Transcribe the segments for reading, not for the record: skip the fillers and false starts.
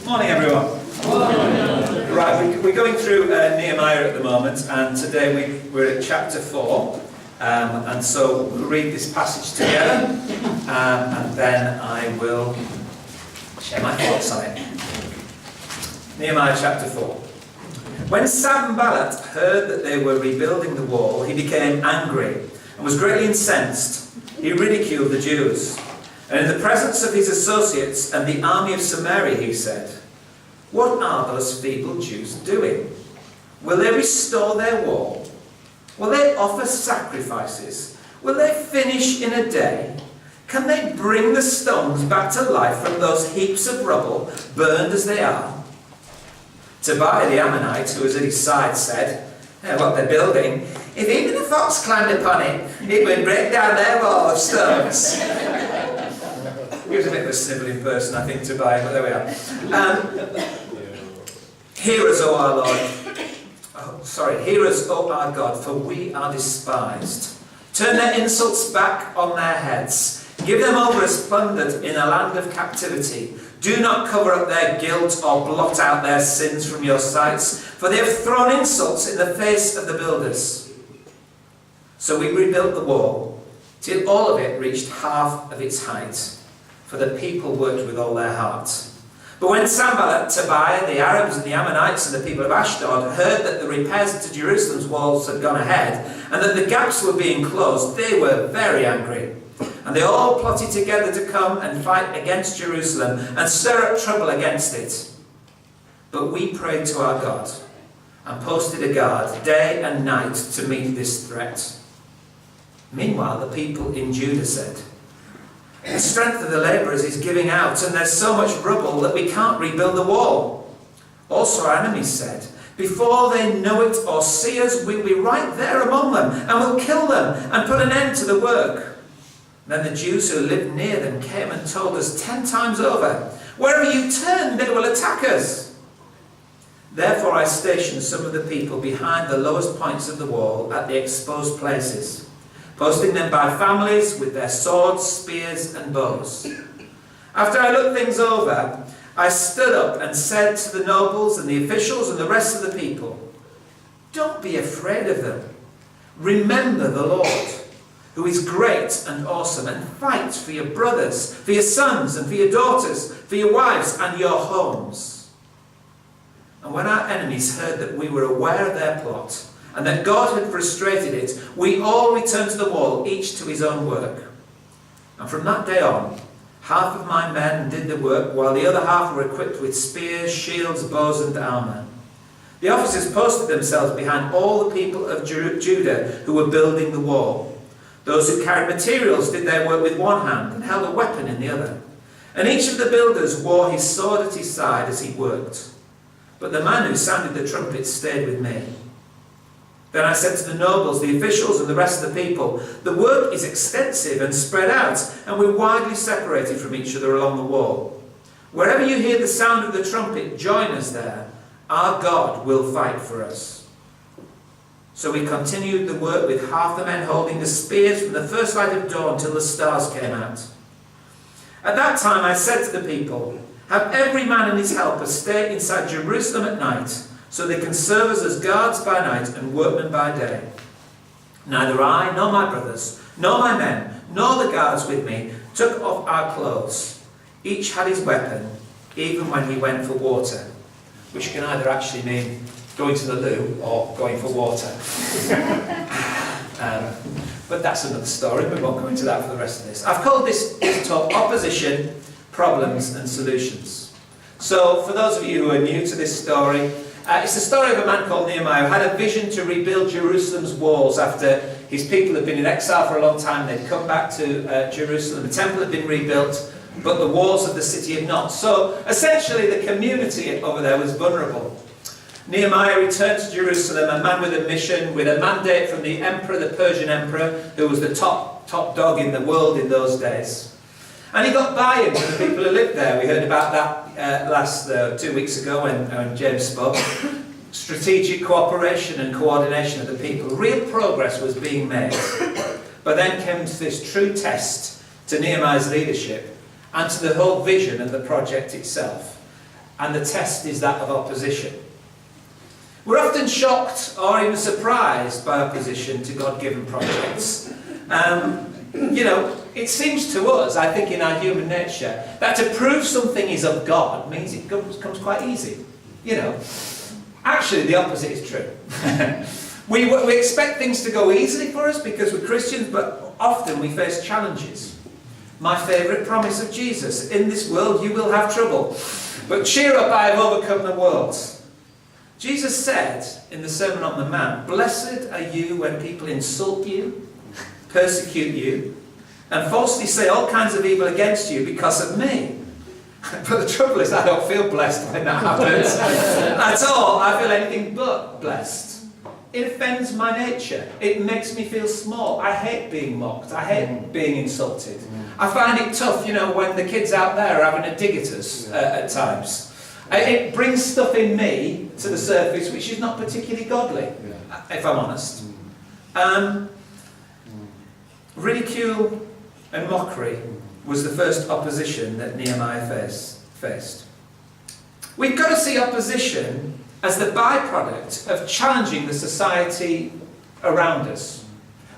Morning, everyone. Morning. Right, we're going through Nehemiah at the moment, and today we're at chapter 4. And so we'll read this passage together, and then I will share my thoughts on it. Nehemiah chapter 4. When Sanballat heard that they were rebuilding the wall, he became angry and was greatly incensed. He ridiculed the Jews. And in the presence of his associates and the army of Samaria, he said, "What are those feeble Jews doing? Will they restore their wall? Will they offer sacrifices? Will they finish in a day? Can they bring the stones back to life from those heaps of rubble, burned as they are?" Tobiah the Ammonite, who was at his side, said, "What they're building, if even a fox climbed upon it, it would break down their wall of stones." He was a bit of a snivelling person, I think, Tobiah, but there we are. Hear us, O our Lord. Hear us, O our God, for we are despised. Turn their insults back on their heads. Give them over as plundered in a land of captivity. Do not cover up their guilt or blot out their sins from your sights, for they have thrown insults in the face of the builders. So we rebuilt the wall, till all of it reached half of its height, for the people worked with all their heart. But when Sanballat, Tobiah, the Arabs and the Ammonites and the people of Ashdod heard that the repairs to Jerusalem's walls had gone ahead, and that the gaps were being closed, they were very angry. And they all plotted together to come and fight against Jerusalem and stir up trouble against it. But we prayed to our God and posted a guard day and night to meet this threat. Meanwhile, the people in Judah said, "The strength of the labourers is giving out, and there's so much rubble that we can't rebuild the wall." Also our enemies said, "Before they know it or see us, we'll be right there among them, and we'll kill them and put an end to the work." Then the Jews who lived near them came and told us 10 times over, "Wherever you turn, they will attack us." Therefore I stationed some of the people behind the lowest points of the wall at the exposed places, posting them by families with their swords, spears and bows. After I looked things over, I stood up and said to the nobles and the officials and the rest of the people, "Don't be afraid of them. Remember the Lord, who is great and awesome, and fight for your brothers, for your sons and for your daughters, for your wives and your homes." And when our enemies heard that we were aware of their plot, and that God had frustrated it, we all returned to the wall, each to his own work. And from that day on, half of my men did the work, while the other half were equipped with spears, shields, bows and armour. The officers posted themselves behind all the people of Judah who were building the wall. Those who carried materials did their work with one hand and held a weapon in the other. And each of the builders wore his sword at his side as he worked. But the man who sounded the trumpet stayed with me. Then I said to the nobles, the officials and the rest of the people, "The work is extensive and spread out, and we're widely separated from each other along the wall. Wherever you hear the sound of the trumpet, join us there. Our God will fight for us." So we continued the work with half the men holding the spears from the first light of dawn till the stars came out. At that time I said to the people, "Have every man and his helper stay inside Jerusalem at night, so they can serve us as guards by night and workmen by day." Neither I, nor my brothers, nor my men, nor the guards with me took off our clothes. Each had his weapon, even when he went for water, which can either actually mean going to the loo or going for water. But that's another story. We won't go into that for the rest of this. I've called this talk Opposition, Problems and Solutions. So for those of you who are new to this story, it's the story of a man called Nehemiah who had a vision to rebuild Jerusalem's walls after his people had been in exile for a long time. They'd come back to Jerusalem. The temple had been rebuilt, but the walls of the city had not. So essentially the community over there was vulnerable. Nehemiah returned to Jerusalem, a man with a mission, with a mandate from the emperor, the Persian emperor, who was the top dog in the world in those days. And he got buy-in from the people who lived there. We heard about that last 2 weeks ago when James spoke. Strategic cooperation and coordination of the people. Real progress was being made. But then came this true test to Nehemiah's leadership and to the whole vision of the project itself. and the test is that of opposition. We're often shocked or even surprised by opposition to God-given projects. It seems to us, I think in our human nature, that to prove something is of God means it comes quite easy. Actually the opposite is true. we expect things to go easily for us because we're Christians, but often we face challenges. My favourite promise of Jesus, in this world you will have trouble, but cheer up, I have overcome the world. Jesus said in the Sermon on the Mount, blessed are you when people insult you, persecute you, and falsely say all kinds of evil against you because of me. But the trouble is I don't feel blessed when that happens at all. I feel anything but blessed. It offends my nature. It makes me feel small. I hate being mocked. I hate being insulted. I find it tough, when the kids out there are having a dig at us at times. It brings stuff in me to the surface which is not particularly godly, if I'm honest. Ridicule and mockery was the first opposition that Nehemiah faced. We've got to see opposition as the byproduct of challenging the society around us,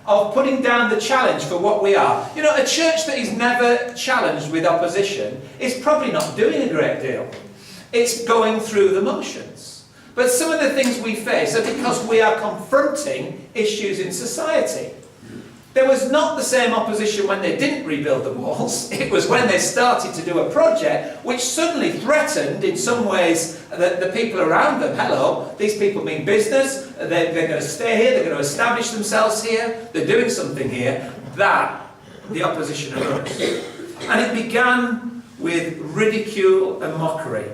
of putting down the challenge for what we are. A church that is never challenged with opposition is probably not doing a great deal. It's going through the motions. But some of the things we face are because we are confronting issues in society. There was not the same opposition when they didn't rebuild the walls. It was when they started to do a project which suddenly threatened, in some ways, the people around them. Hello, these people mean business, they're going to stay here, they're going to establish themselves here, they're doing something here. That, the opposition arose. And it began with ridicule and mockery,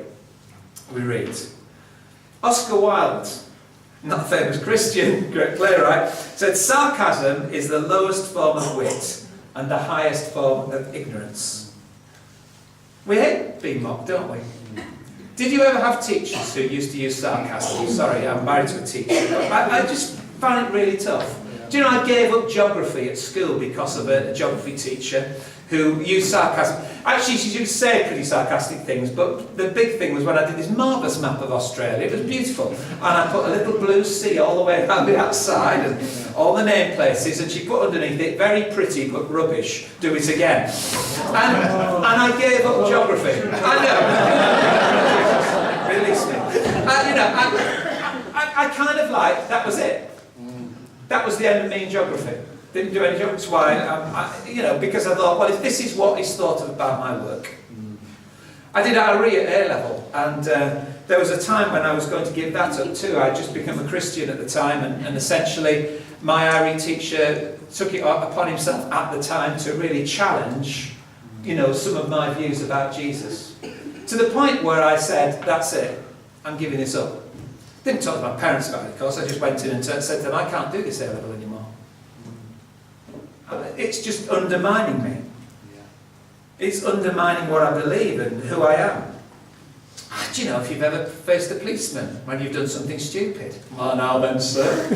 we read. Oscar Wilde, not a famous Christian, great playwright, said sarcasm is the lowest form of wit and the highest form of ignorance. We hate being mocked, don't we? Did you ever have teachers who used to use sarcasm? Sorry, I'm married to a teacher, but I just found it really tough. Do you know, I gave up geography at school because of a geography teacher who used sarcasm. Actually, she used to say pretty sarcastic things, but the big thing was when I did this marvellous map of Australia. It was beautiful. And I put a little blue sea all the way around the outside and all the name places, and she put underneath it, very pretty but rubbish, do it again. And I gave up geography. I know. Release me. I kind of like, that was it. That was the end of me in geography. Didn't do any jokes. Why? Because I thought, well, if this is what is thought of about my work. I did RE at A level, and there was a time when I was going to give that up too. I'd just become a Christian at the time, and essentially my RE teacher took it upon himself at the time to really challenge, some of my views about Jesus. To the point where I said, that's it, I'm giving this up. Didn't talk to my parents about it, of course. I just went in and said to them, I can't do this A level anymore. It's just undermining me. It's undermining what I believe and who I am. Do you know if you've ever faced a policeman when you've done something stupid? Oh, now then, sir.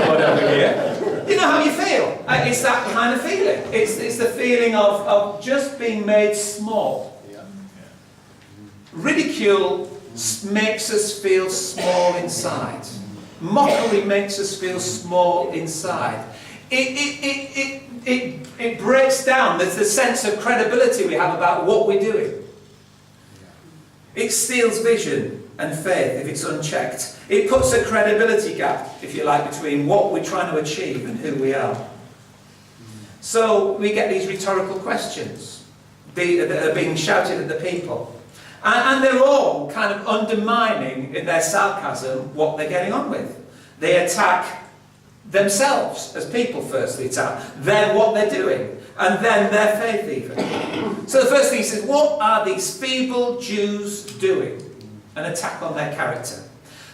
Whatever here. You know how you feel. It's that kind of feeling. It's the feeling of just being made small. Ridicule makes us feel small inside. Mockery makes us feel small inside. It breaks down the sense of credibility we have about what we're doing. It steals vision and faith if it's unchecked. It puts a credibility gap, if you like, between what we're trying to achieve and who we are. So we get these rhetorical questions that are being shouted at the people. And they're all kind of undermining, in their sarcasm, what they're getting on with. They attack themselves as people, firstly attack, then what they're doing, and then their faith even. So the first thing he says, what are these feeble Jews doing? An attack on their character.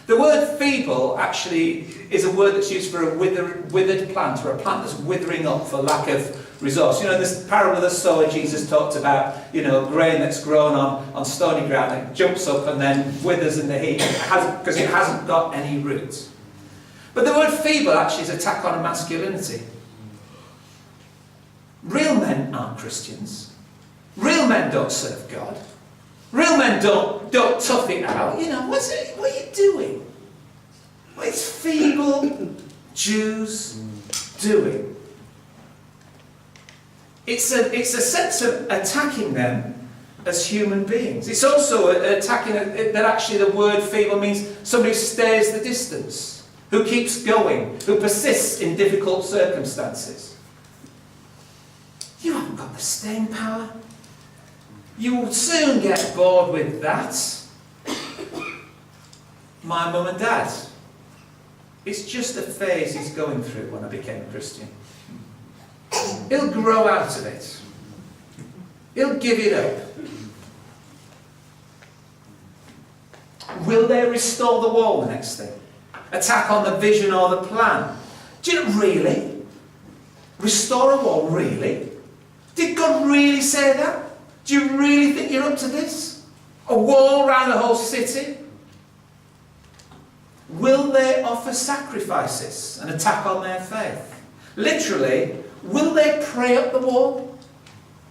The word feeble actually is a word that's used for a withered plant, or a plant that's withering up for lack of resource. In this parable of the sower, Jesus talked about, grain that's grown on stony ground that jumps up and then withers in the heat because it hasn't got any roots. But the word feeble actually is an attack on masculinity. Real men aren't Christians. Real men don't serve God. Real men don't tough it out. You know, what are you doing? What is feeble Jews doing? It's a sense of attacking them as human beings. It's also attacking that actually the word feeble means somebody who stays the distance, who keeps going, who persists in difficult circumstances. You haven't got the staying power. You will soon get bored with that. My mum and dad. It's just a phase he's going through when I became a Christian. He'll grow out of it. He'll give it up. Will they restore the wall, the next thing? Attack on the vision or the plan? Do you really? Restore a wall, really? Did God really say that? Do you really think you're up to this? A wall around the whole city? Will they offer sacrifices and attack on their faith? Literally, will they pray up the wall?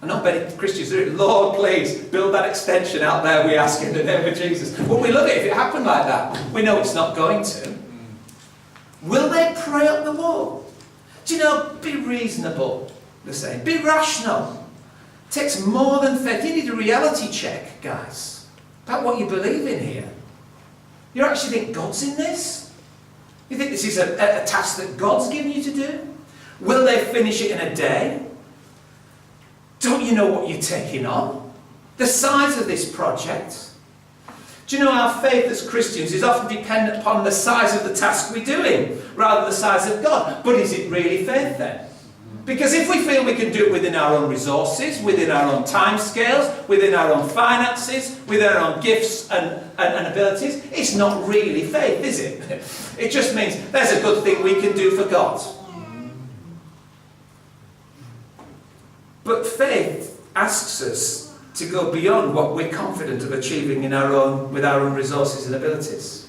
And not many Christians do it. Lord, please, build that extension out there, we ask in the name of Jesus. Well, we love it if it happened like that. We know it's not going to. Will they pray up the wall? Do you know, be reasonable, they say. Be rational. It takes more than faith. You need a reality check, guys, about what you believe in here. You actually think God's in this? You think this is a task that God's given you to do? Will they finish it in a day? Don't you know what you're taking on? The size of this project. Do you know our faith as Christians is often dependent upon the size of the task we're doing, rather than the size of God. But is it really faith then? Because if we feel we can do it within our own resources, within our own time scales, within our own finances, within our own gifts and abilities, it's not really faith, is it? It just means there's a good thing we can do for God. But faith asks us to go beyond what we're confident of achieving with our own resources and abilities.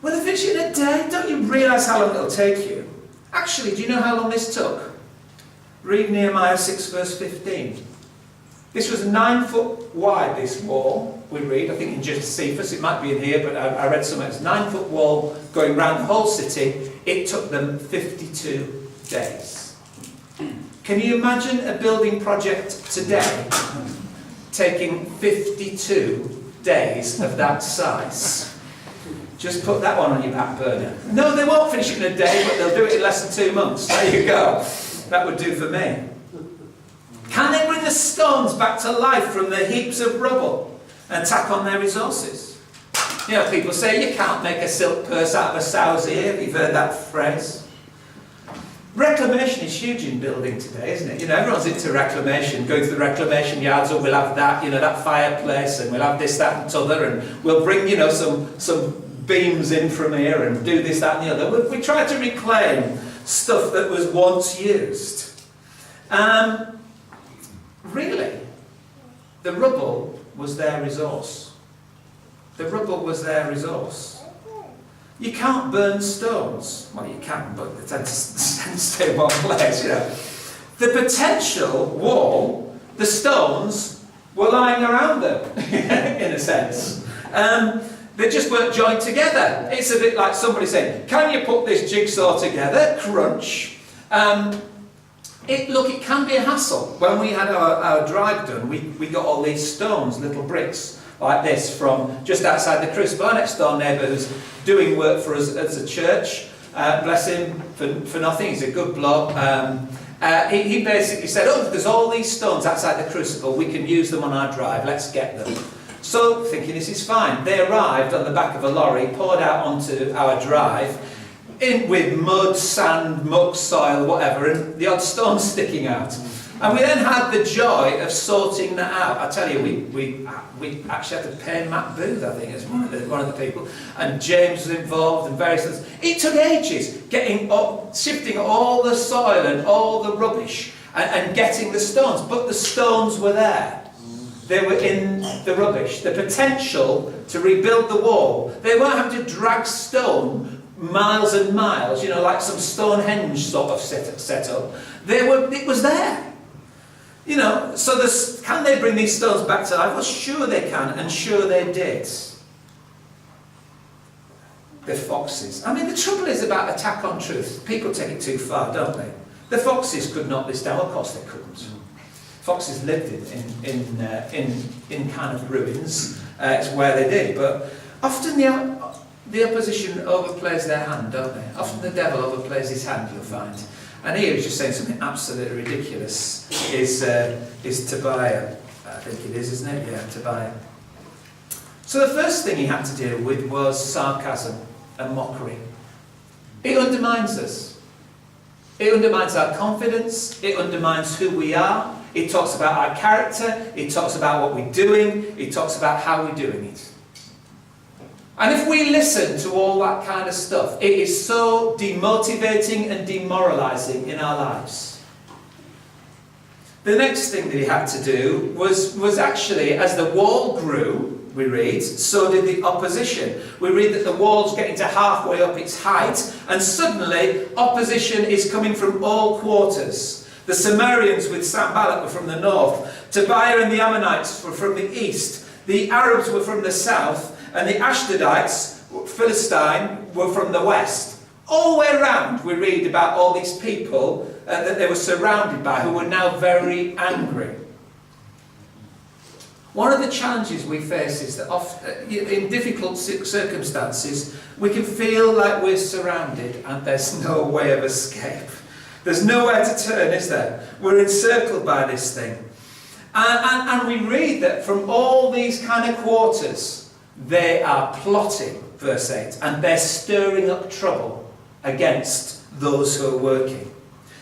Well, if it's in a day, don't you realise how long it'll take you? Actually, do you know how long this took? Read Nehemiah 6 verse 15. This was 9 foot wide, this wall, we read, I think in Josephus, it might be in here, but I read somewhere, it's a 9 foot wall going round the whole city. It took them 52 days. Can you imagine a building project today taking 52 days of that size? Just put that one on your back burner. No, they won't finish it in a day, but they'll do it in less than 2 months. There you go. That would do for me. Can they bring the stones back to life from the heaps of rubble and attack on their resources? You know, people say you can't make a silk purse out of a sow's ear. You've heard that phrase. Reclamation is huge in building today, isn't it? You know, everyone's into reclamation, going to the reclamation yards, or we'll have that, you know, that fireplace, and we'll have this, that, and t'other, and we'll bring, you know, some beams in from here, and do this, that, and the other. We try to reclaim stuff that was once used. Really, the rubble was their resource. The rubble was their resource. You can't burn stones. Well, you can, but they tend to stay in one place, you know. The potential wall, the stones, were lying around them, in a sense. They just weren't joined together. It's a bit like somebody saying, can you put this jigsaw together? Crunch. Look, it can be a hassle. When we had our drive done, we got all these stones, little bricks, like this, from just outside the crucible. Our next door neighbour who's doing work for us as a church, bless him for nothing, he's a good bloke. He basically said, oh, there's all these stones outside the crucible, we can use them on our drive, let's get them. So, thinking this is fine, they arrived on the back of a lorry, poured out onto our drive, with mud, sand, muck, soil, whatever, and the odd stone sticking out. And we then had the joy of sorting that out. I tell you, we actually had to pay Matt Booth, I think, as one of the people, and James was involved and various others. It took ages shifting all the soil and all the rubbish and getting the stones, but the stones were there. They were in the rubbish. The potential to rebuild the wall. They weren't having to drag stone miles and miles, you know, like some Stonehenge sort of set up. It was there. So can they bring these stones back to life? Well, sure they can, and sure they did. They're foxes. I mean, the trouble is about attack on truth. People take it too far, don't they? The foxes could knock this down. Of course they couldn't. Foxes lived in kind of ruins. It's where they did. But often the opposition overplays their hand, don't they? Often the devil overplays his hand, you'll find. And here he's just saying something absolutely ridiculous. Is Tobiah. I think it is, isn't it? Yeah, Tobiah. So the first thing he had to deal with was sarcasm and mockery. It undermines us. It undermines our confidence. It undermines who we are. It talks about our character. It talks about what we're doing. It talks about how we're doing it. And if we listen to all that kind of stuff, it is so demotivating and demoralising in our lives. The next thing that he had to do was actually, as the wall grew, we read, so did the opposition. We read that the wall's getting to halfway up its height, and suddenly opposition is coming from all quarters. The Sumerians with Sanballat were from the north, Tobiah and the Ammonites were from the east, the Arabs were from the south, and the Ashdodites, Philistine, were from the west. All the way around we read about all these people that they were surrounded by who were now very angry. One of the challenges we face is that often, in difficult circumstances, we can feel like we're surrounded and there's no way of escape. There's nowhere to turn, is there? We're encircled by this thing. And we read that from all these kind of quarters, they are plotting, verse 8, and they're stirring up trouble against those who are working.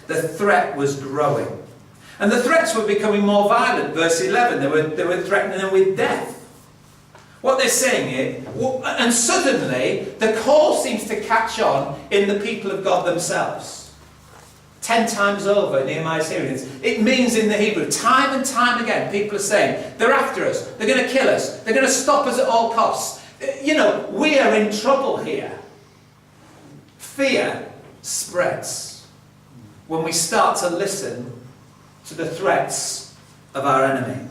The threat was growing. And the threats were becoming more violent. Verse 11, they were threatening them with death. What they're saying here, and suddenly the call seems to catch on in the people of God themselves. 10 times over, Nehemiah's hearing this. It means in the Hebrew, time and time again, people are saying, they're after us, they're going to kill us, they're going to stop us at all costs. We are in trouble here. Fear spreads when we start to listen to the threats of our enemy.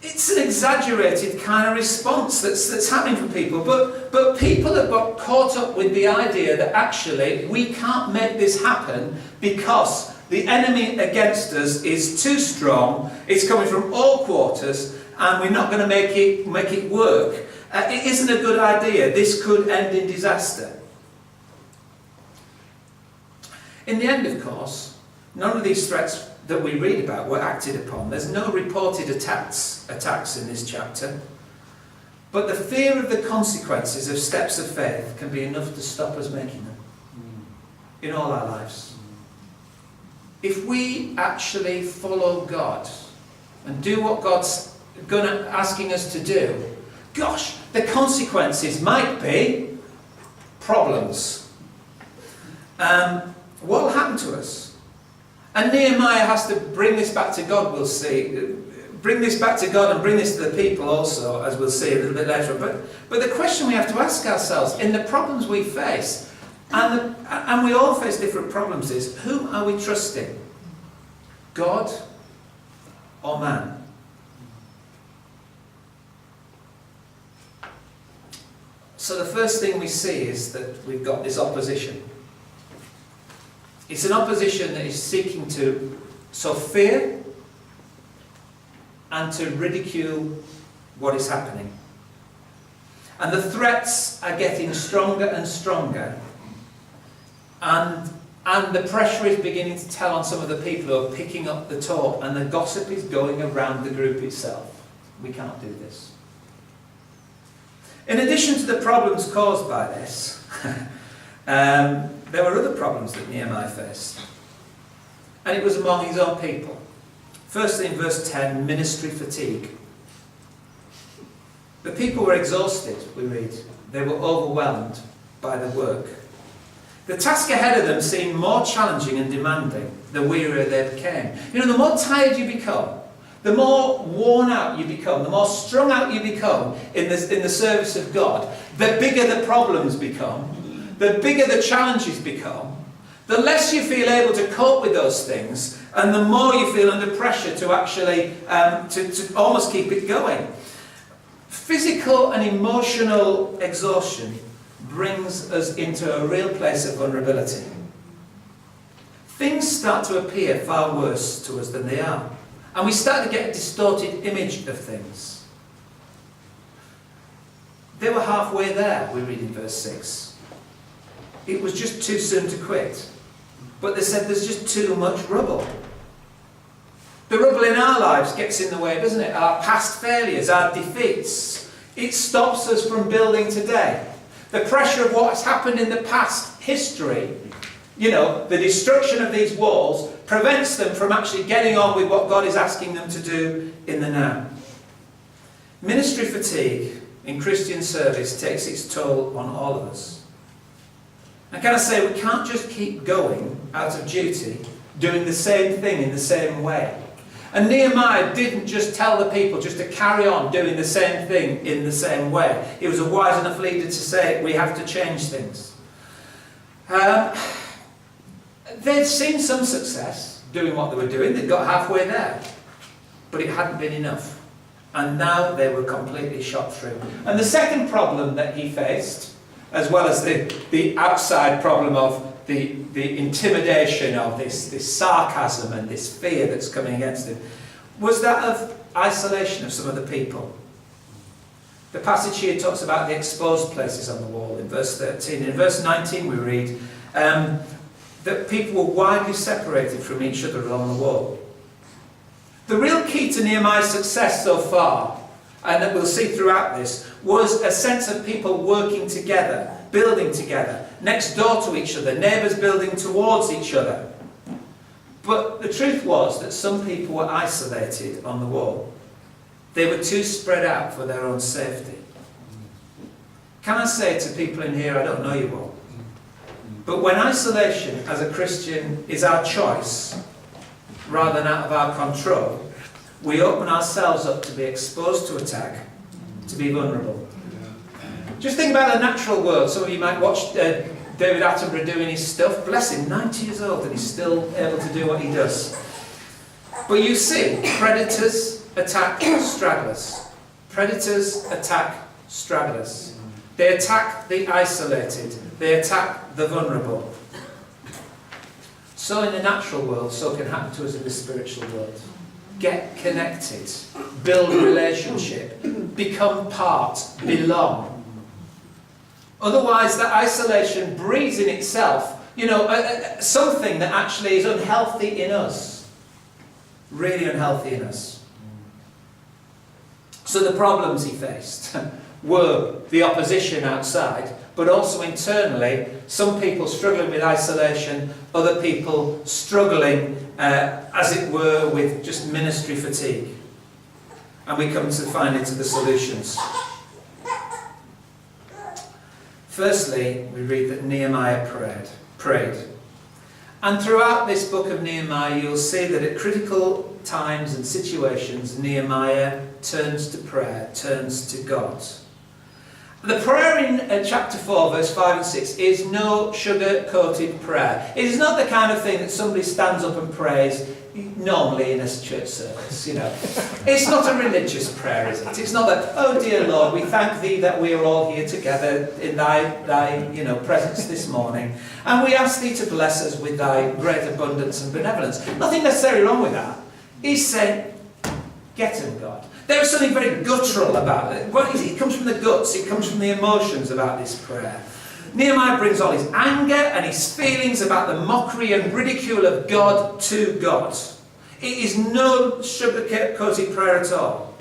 It's an exaggerated kind of response that's happening for people, but people have got caught up with the idea that actually we can't make this happen because the enemy against us is too strong, it's coming from all quarters, and we're not going to make it work. It isn't a good idea. This could end in disaster. In the end, of course, none of these threats that we read about were acted upon. There's no reported attacks in this chapter. But the fear of the consequences of steps of faith can be enough to stop us making them in all our lives. If we actually follow God and do what God's asking us to do, gosh, the consequences might be problems. What will happen to us? And Nehemiah has to bring this back to God, we'll see. Bring this back to God and bring this to the people also, as we'll see a little bit later. But the question we have to ask ourselves, in the problems we face, and we all face different problems, is whom are we trusting? God or man? So the first thing we see is that we've got this opposition. It's an opposition that is seeking to sow fear and to ridicule what is happening. And the threats are getting stronger and stronger. And the pressure is beginning to tell on some of the people who are picking up the talk, and the gossip is going around the group itself. We can't do this. In addition to the problems caused by this, there were other problems that Nehemiah faced. And it was among his own people. Firstly, in verse 10, ministry fatigue. The people were exhausted, we read. They were overwhelmed by the work. The task ahead of them seemed more challenging and demanding the wearier they became. The more tired you become, the more worn out you become, the more strung out you become in the service of God, the bigger the problems become, the bigger the challenges become, the less you feel able to cope with those things, And the more you feel under pressure to actually, to almost keep it going. Physical and emotional exhaustion brings us into a real place of vulnerability. Things start to appear far worse to us than they are. And we start to get a distorted image of things. They were halfway there, we read in verse 6. It was just too soon to quit. But they said there's just too much rubble. The rubble in our lives gets in the way, doesn't it? Our past failures, our defeats. It stops us from building today. The pressure of what's happened in the past history, the destruction of these walls, prevents them from actually getting on with what God is asking them to do in the now. Ministry fatigue in Christian service takes its toll on all of us. And can I say, we can't just keep going out of duty, doing the same thing in the same way. And Nehemiah didn't just tell the people just to carry on doing the same thing in the same way. He was a wise enough leader to say, we have to change things. They'd seen some success doing what they were doing. They'd got halfway there. But it hadn't been enough. And now they were completely shot through. And the second problem that he faced, as well as the outside problem of the intimidation of this sarcasm and this fear that's coming against him, was that of isolation of some of the people. The passage here talks about the exposed places on the wall in verse 13. In verse 19 we read that people were widely separated from each other along the wall. The real key to Nehemiah's success so far, and that we'll see throughout this, was a sense of people working together, building together, next door to each other, neighbours building towards each other. But the truth was that some people were isolated on the wall. They were too spread out for their own safety. Can I say to people in here, I don't know you all, but when isolation as a Christian is our choice, rather than out of our control, we open ourselves up to be exposed to attack, to be vulnerable. Just think about the natural world. Some of you might watch David Attenborough doing his stuff. Bless him, 90 years old, and he's still able to do what he does. But you see, predators attack stragglers. Predators attack stragglers. They attack the isolated. They attack the vulnerable. So in the natural world, so can happen to us in the spiritual world. Get connected, build relationship, become part, belong. Otherwise, that isolation breeds in itself, something that actually is unhealthy in us. Really unhealthy in us. So the problems he faced were the opposition outside, but also internally, some people struggling with isolation, other people struggling, as it were, with just ministry fatigue. And we come to find into the solutions. Firstly, we read that Nehemiah prayed. And throughout this book of Nehemiah, you'll see that at critical times and situations, Nehemiah turns to prayer, turns to God. The prayer in chapter 4, verse 5 and 6 is no sugar-coated prayer. It is not the kind of thing that somebody stands up and prays normally in a church service, It's not a religious prayer, is it? It's not that, oh dear Lord, we thank thee that we are all here together in thy presence this morning, and we ask thee to bless us with thy great abundance and benevolence. Nothing necessarily wrong with that. He's saying, get him, God. There is something very guttural about it. It comes from the guts, it comes from the emotions about this prayer. Nehemiah brings all his anger and his feelings about the mockery and ridicule of God to God. It is no sugar-coated prayer at all.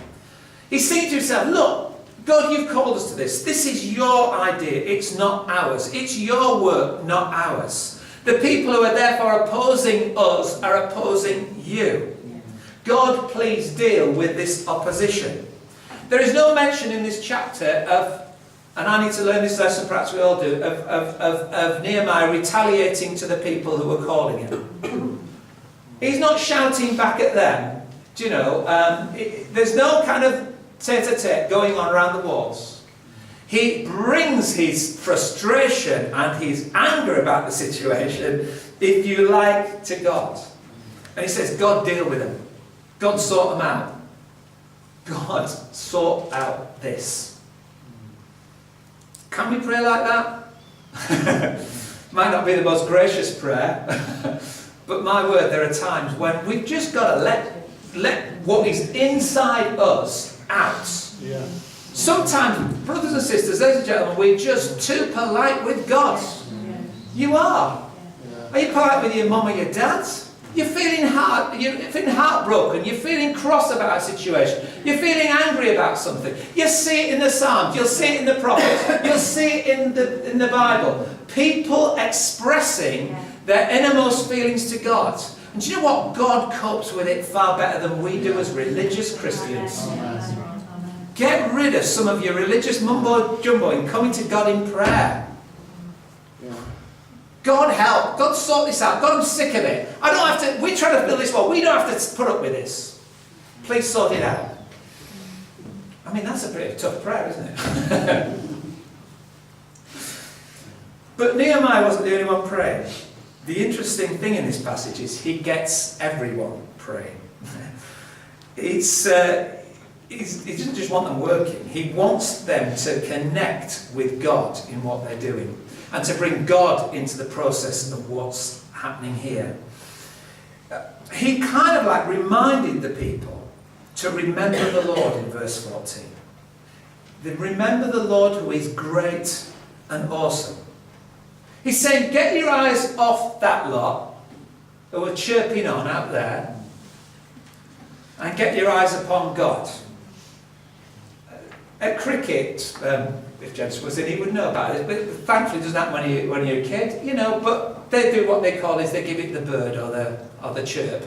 He's saying to himself, look, God, you've called us to this. This is your idea, it's not ours. It's your work, not ours. The people who are therefore opposing us are opposing you. God, please deal with this opposition. There is no mention in this chapter of, and I need to learn this lesson, perhaps we all do, of Nehemiah retaliating to the people who were calling him. He's not shouting back at them. There's no kind of tete-a-tete going on around the walls. He brings his frustration and his anger about the situation, if you like, to God. And he says, God, deal with them. God, sort them out. God, sort out this. Can we pray like that? Might not be the most gracious prayer, but my word, there are times when we've just got to let what is inside us out. Yeah. Sometimes, brothers and sisters, ladies and gentlemen, we're just too polite with God. You are. Are you polite with your mum or your dad? You're feeling heartbroken. You're feeling cross about a situation. You're feeling angry about something. You see it in the Psalms. You'll see it in the prophets. You'll see it in the Bible. People expressing their innermost feelings to God. And do you know what? God copes with it far better than we do as religious Christians. Get rid of some of your religious mumbo-jumbo and coming to God in prayer. God help. God sort this out. God, I'm sick of it. I don't have to. We try to build this wall. We don't have to put up with this. Please sort it out. I mean, that's a pretty tough prayer, isn't it? But Nehemiah wasn't the only one praying. The interesting thing in this passage is he gets everyone praying. He doesn't just want them working. He wants them to connect with God in what they're doing. And to bring God into the process of what's happening here. He kind of like reminded the people to remember the Lord in verse 14. They remember the Lord who is great and awesome. He's saying, get your eyes off that lot who are chirping on out there and get your eyes upon God. At cricket, if Jensen was in, he would know about it, but thankfully it doesn't happen when you're a kid, but they do what they call is they give it the bird or the chirp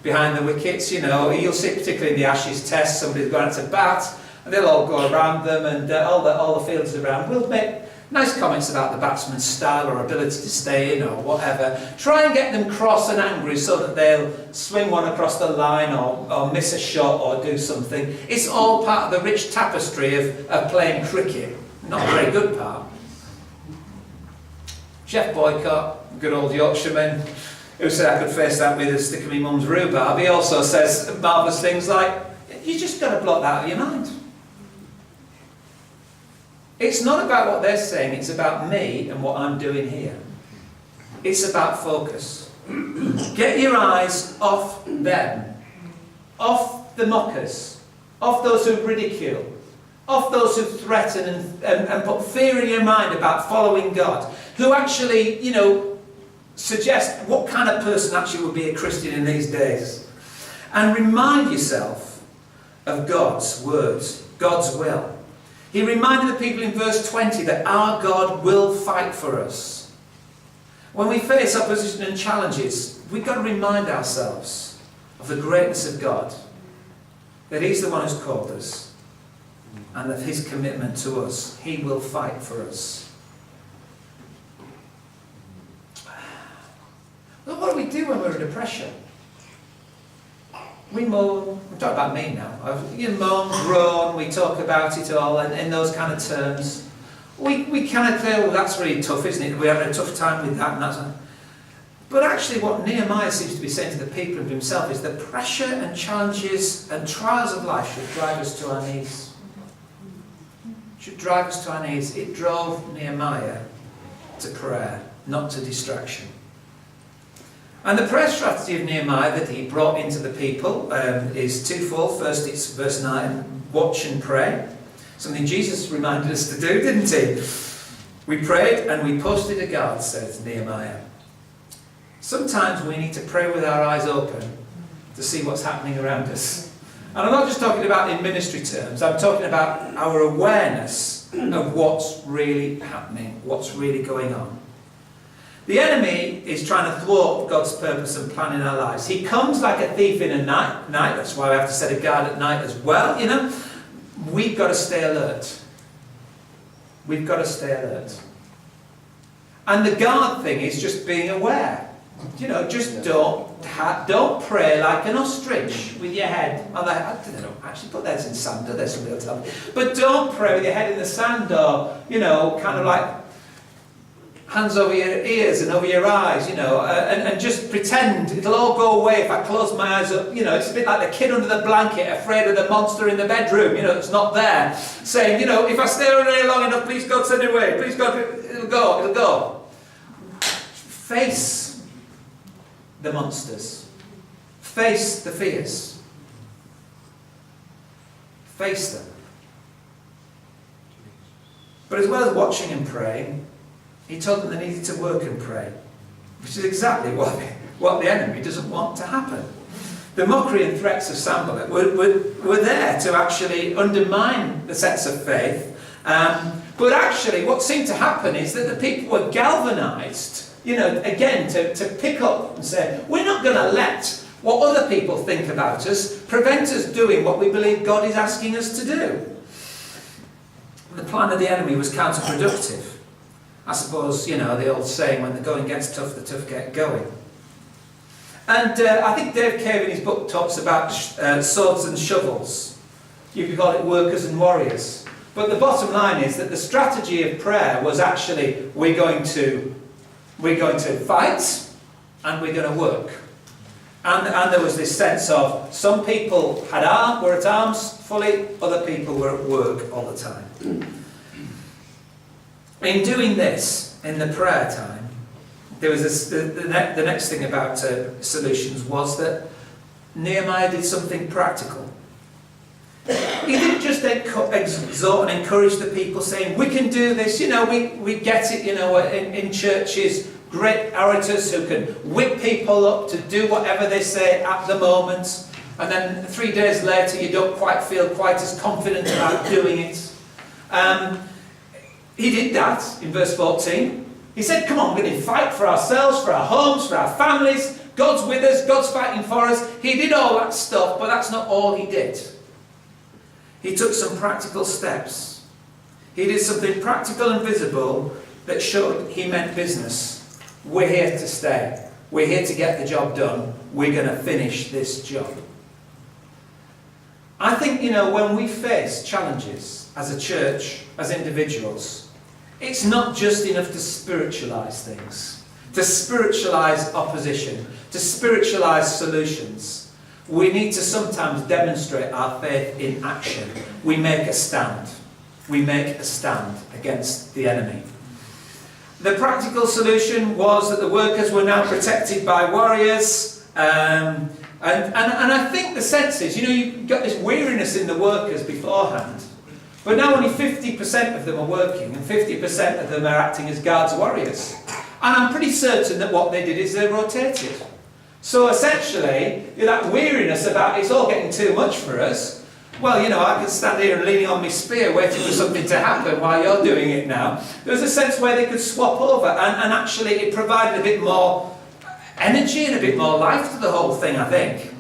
behind the wickets, You'll see particularly in the Ashes Test, somebody's going out to bat, and they'll all go around them, and all the fielders around will make nice comments about the batsman's style or ability to stay in or whatever. Try and get them cross and angry so that they'll swing one across the line or miss a shot or do something. It's all part of the rich tapestry of playing cricket. Not a very good part. Jeff Boycott, good old Yorkshireman, who said I could face that with a stick of my mum's rhubarb, he also says marvellous things like, you just got to block that out of your mind. It's not about what they're saying, it's about me and what I'm doing here. It's about focus. Get your eyes off them, off the mockers, off those who ridicule, off those who threaten and put fear in your mind about following God, who actually, suggest what kind of person actually would be a Christian in these days. And remind yourself of God's words, God's will. He reminded the people in verse 20 that our God will fight for us. When we face opposition and challenges, we've got to remind ourselves of the greatness of God, that He's the one who's called us, and of His commitment to us. He will fight for us. Well, what do we do when we're under pressure? We moan. I'm talking about me now. You moan, groan, we talk about it all in those kind of terms. We kind of say, well, that's really tough, isn't it? We're having a tough time with that and that. But actually what Nehemiah seems to be saying to the people and himself is that pressure and challenges and trials of life should drive us to our knees. Should drive us to our knees. It drove Nehemiah to prayer, not to distraction. And the prayer strategy of Nehemiah that he brought into the people is twofold. First, it's verse 9, watch and pray. Something Jesus reminded us to do, didn't he? We prayed and we posted a guard, says Nehemiah. Sometimes we need to pray with our eyes open to see what's happening around us. And I'm not just talking about in ministry terms, I'm talking about our awareness of what's really happening, what's really going on. The enemy is trying to thwart God's purpose and plan in our lives. He comes like a thief in the night. That's why we have to set a guard at night as well. We've got to stay alert. We've got to stay alert. And the guard thing is just being aware. Just don't pray like an ostrich with your head. They don't actually put theirs in sand, do they? Somebody will tell me. But don't pray with your head in the sand or, kind of like hands over your ears and over your eyes, and just pretend it'll all go away if I close my eyes up. It's a bit like the kid under the blanket, afraid of the monster in the bedroom, it's not there. Saying, if I stay on here long enough, please God, send it away. Please God, it'll go. Face the monsters. Face the fears. Face them. But as well as watching and praying, he told them they needed to work and pray, which is exactly what the enemy doesn't want to happen. The mockery and threats of Sanballat were there to actually undermine the sense of faith. But actually what seemed to happen is that the people were galvanised, again, to pick up and say, we're not going to let what other people think about us prevent us doing what we believe God is asking us to do. The plan of the enemy was counterproductive. I suppose, the old saying, when the going gets tough, the tough get going. And I think Dave Cave in his book talks about swords and shovels. You could call it workers and warriors. But the bottom line is that the strategy of prayer was actually, we're going to fight and we're going to work. And there was this sense of some people were at arms fully, other people were at work all the time. In doing this, in the prayer time, there was the next thing about solutions was that Nehemiah did something practical. He didn't just exhort and encourage the people saying, we can do this, we get it, in churches, great orators who can whip people up to do whatever they say at the moment, and then 3 days later you don't quite feel quite as confident about doing it. He did that in verse 14. He said, come on, we're going to fight for ourselves, for our homes, for our families. God's with us, God's fighting for us. He did all that stuff, but that's not all he did. He took some practical steps. He did something practical and visible that showed he meant business. We're here to stay. We're here to get the job done. We're going to finish this job. I think, when we face challenges as a church, as individuals, it's not just enough to spiritualise things, to spiritualise opposition, to spiritualise solutions. We need to sometimes demonstrate our faith in action. We make a stand. We make a stand against the enemy. The practical solution was that the workers were now protected by warriors. And I think the sense is, you've got this weariness in the workers beforehand. But now only 50% of them are working and 50% of them are acting as guards warriors. And I'm pretty certain that what they did is they rotated. So essentially, that weariness about it's all getting too much for us. Well, I can stand here and leaning on my spear waiting for something to happen while you're doing it now. There was a sense where they could swap over and actually it provided a bit more energy and a bit more life to the whole thing, I think.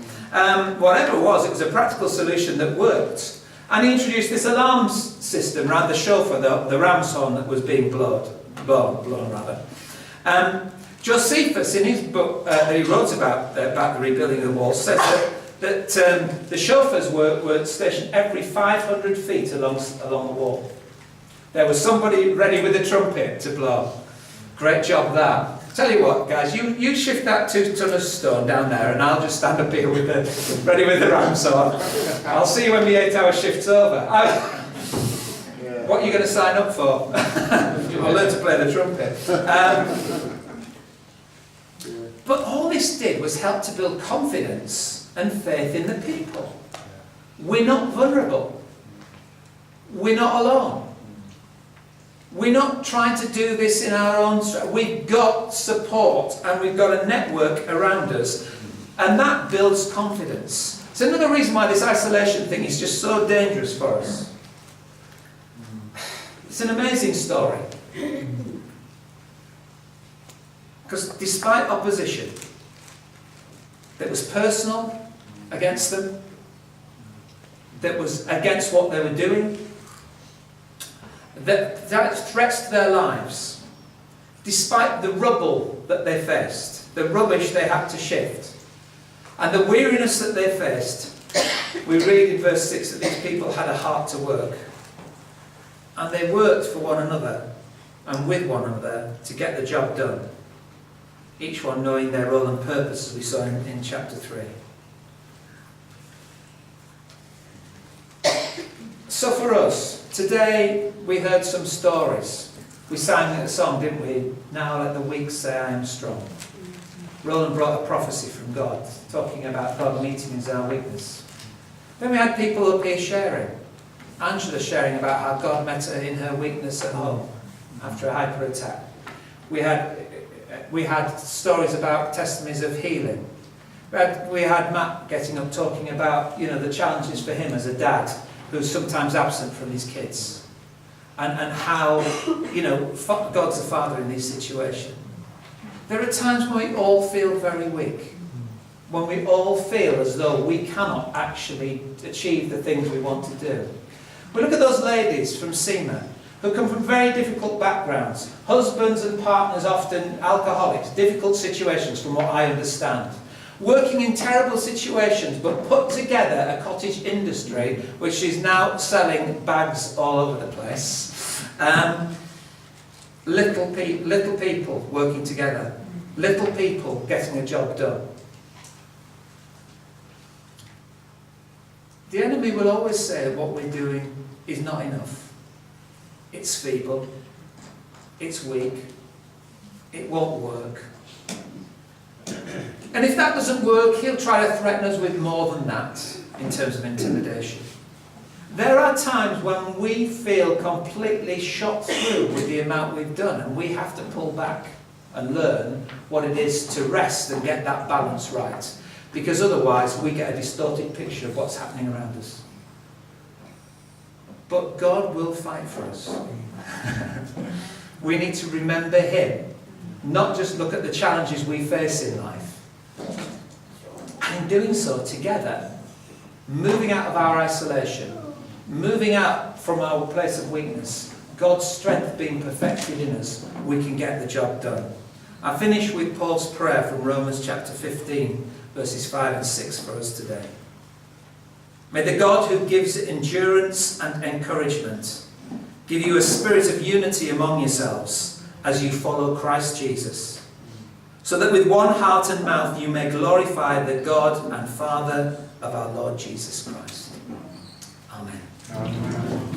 Whatever it was a practical solution that worked. And he introduced this alarm system around the shofar, the ram's horn that was being blown. Josephus, in his book that he wrote about the rebuilding of the wall, says that the shofars were stationed every 500 feet along the wall. There was somebody ready with a trumpet to blow. Great job that. Tell you what, guys, you shift that 2 ton of stone down there and I'll just stand up here ready with the ram's horn. I'll see you when the 8-hour shift's over. What are you going to sign up for? I'll learn to play the trumpet. But all this did was help to build confidence and faith in the people. We're not vulnerable. We're not alone. We're not trying to do this in our own strength. We've got support and we've got a network around us. And that builds confidence. It's another reason why this isolation thing is just so dangerous for us. It's an amazing story. Because despite opposition that was personal against them, that was against what they were doing, that threats to their lives, despite the rubble that they faced, the rubbish they had to shift, and the weariness that they faced, we read in verse 6 that these people had a heart to work. And they worked for one another and with one another to get the job done, each one knowing their role and purpose, as we saw in chapter 3. So for us, today we heard some stories. We sang a song, didn't we? Now let the weak say I am strong. Roland brought a prophecy from God, talking about God meeting us in our weakness. Then we had people up here sharing. Angela sharing about how God met her in her weakness at home after a hyper attack. We had stories about testimonies of healing. We had Matt getting up talking about, the challenges for him as a dad who's sometimes absent from his kids, and how God's a father in these situations. There are times when we all feel very weak, when we all feel as though we cannot actually achieve the things we want to do. We look at those ladies from SEMA who come from very difficult backgrounds, husbands and partners often alcoholics, difficult situations from what I understand, working in terrible situations but put together a cottage industry which is now selling bags all over the place. Little people working together, little people getting a job done. The enemy will always say what we're doing is not enough. It's feeble. It's weak. It won't work. And if that doesn't work, he'll try to threaten us with more than that in terms of intimidation. There are times when we feel completely shot through with the amount we've done, and we have to pull back and learn what it is to rest and get that balance right. Because otherwise we get a distorted picture of what's happening around us. But God will fight for us. We need to remember him, not just look at the challenges we face in life. And in doing so together, moving out of our isolation, moving out from our place of weakness, God's strength being perfected in us, we can get the job done. I finish with Paul's prayer from Romans chapter 15, verses 5 and 6 for us today. May the God who gives endurance and encouragement give you a spirit of unity among yourselves as you follow Christ Jesus, so that with one heart and mouth you may glorify the God and Father of our Lord Jesus Christ. Amen. Amen.